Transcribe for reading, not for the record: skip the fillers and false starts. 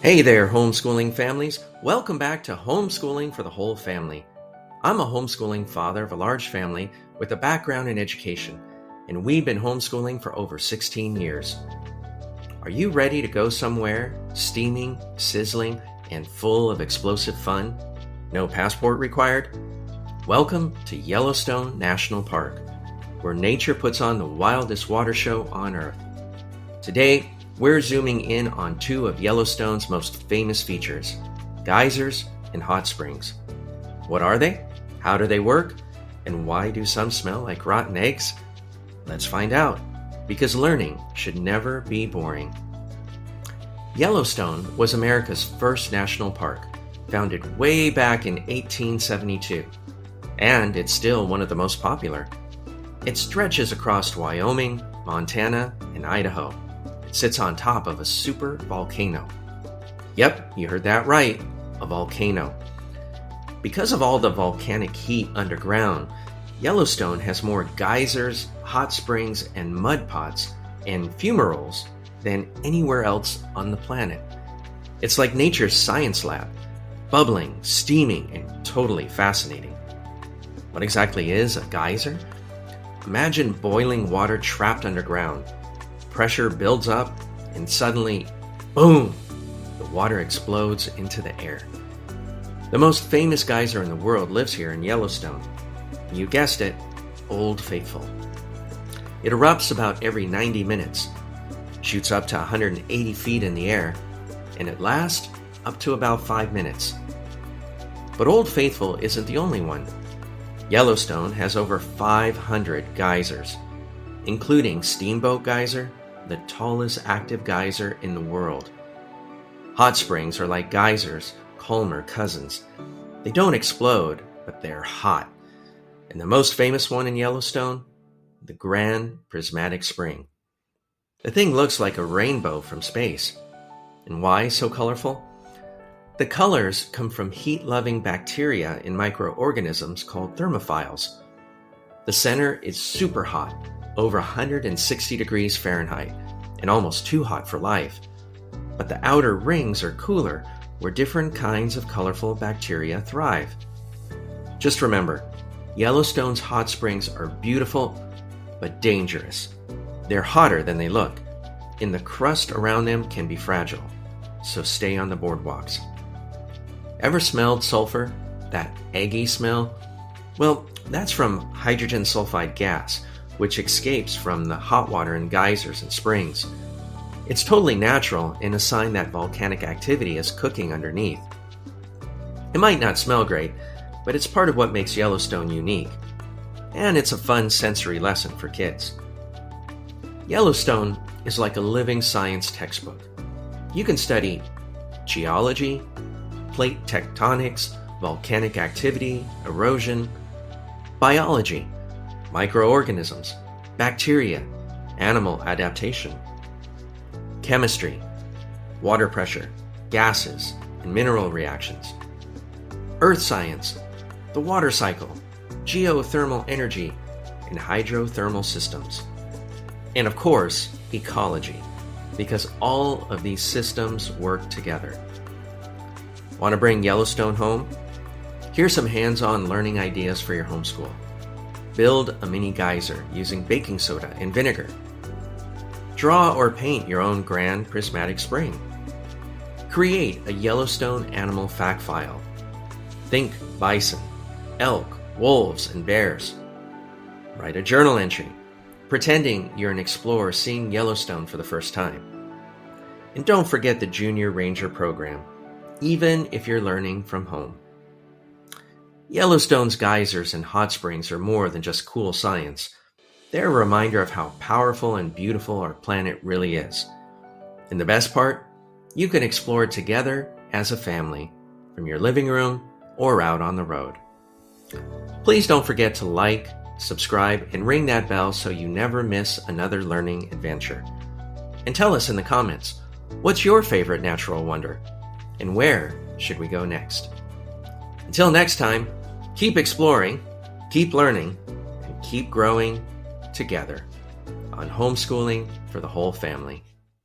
Hey there, homeschooling families. Welcome back to Homeschooling for the Whole Family. I'm a homeschooling father of a large family with a background in education, and we've been homeschooling for over 16 years. Are you ready to go somewhere steaming, sizzling, and full of explosive fun? No passport required? Welcome to Yellowstone National Park, where nature puts on the wildest water show on Earth. Today, we're zooming in on two of Yellowstone's most famous features, geysers and hot springs. What are they? How do they work? And why do some smell like rotten eggs? Let's find out, because learning should never be boring. Yellowstone was America's first national park, founded way back in 1872, and it's still one of the most popular. It stretches across Wyoming, Montana, and Idaho. Sits on top of a super volcano. Yep, you heard that right, a volcano. Because of all the volcanic heat underground, Yellowstone has more geysers, hot springs, and mud pots and fumaroles than anywhere else on the planet. It's like nature's science lab, bubbling, steaming, and totally fascinating. What exactly is a geyser? Imagine boiling water trapped underground. Pressure builds up, and suddenly, boom, the water explodes into the air. The most famous geyser in the world lives here in Yellowstone. You guessed it, Old Faithful. It erupts about every 90 minutes, shoots up to 180 feet in the air, and it lasts up to about 5 minutes. But Old Faithful isn't the only one. Yellowstone has over 500 geysers, including Steamboat Geyser, the tallest active geyser in the world. Hot springs are like geysers, calmer cousins. They don't explode, but they're hot. And the most famous one in Yellowstone, the Grand Prismatic Spring. The thing looks like a rainbow from space. And why so colorful? The colors come from heat-loving bacteria in microorganisms called thermophiles. The center is super hot, over 160 degrees Fahrenheit, and almost too hot for life. But the outer rings are cooler, where different kinds of colorful bacteria thrive. Just remember, Yellowstone's hot springs are beautiful, but dangerous. They're hotter than they look, and the crust around them can be fragile, so stay on the boardwalks. Ever smelled sulfur? That eggy smell? Well, that's from hydrogen sulfide gas, which escapes from the hot water in geysers and springs. It's totally natural and a sign that volcanic activity is cooking underneath. It might not smell great, but it's part of what makes Yellowstone unique. And it's a fun sensory lesson for kids. Yellowstone is like a living science textbook. You can study geology, plate tectonics, volcanic activity, erosion, biology, microorganisms, bacteria, animal adaptation, chemistry, water pressure, gases, and mineral reactions, earth science, the water cycle, geothermal energy, and hydrothermal systems. And of course, ecology, because all of these systems work together. Want to bring Yellowstone home? Here's some hands-on learning ideas for your homeschool. Build a mini geyser using baking soda and vinegar. Draw or paint your own Grand Prismatic Spring. Create a Yellowstone animal fact file. Think bison, elk, wolves, and bears. Write a journal entry, pretending you're an explorer seeing Yellowstone for the first time. And don't forget the Junior Ranger program, even if you're learning from home. Yellowstone's geysers and hot springs are more than just cool science. They're a reminder of how powerful and beautiful our planet really is. And the best part? You can explore it together as a family, from your living room or out on the road. Please don't forget to like, subscribe, and ring that bell so you never miss another learning adventure. And tell us in the comments, what's your favorite natural wonder? And where should we go next? Until next time, keep exploring, keep learning, and keep growing together on Homeschooling for the Whole Family.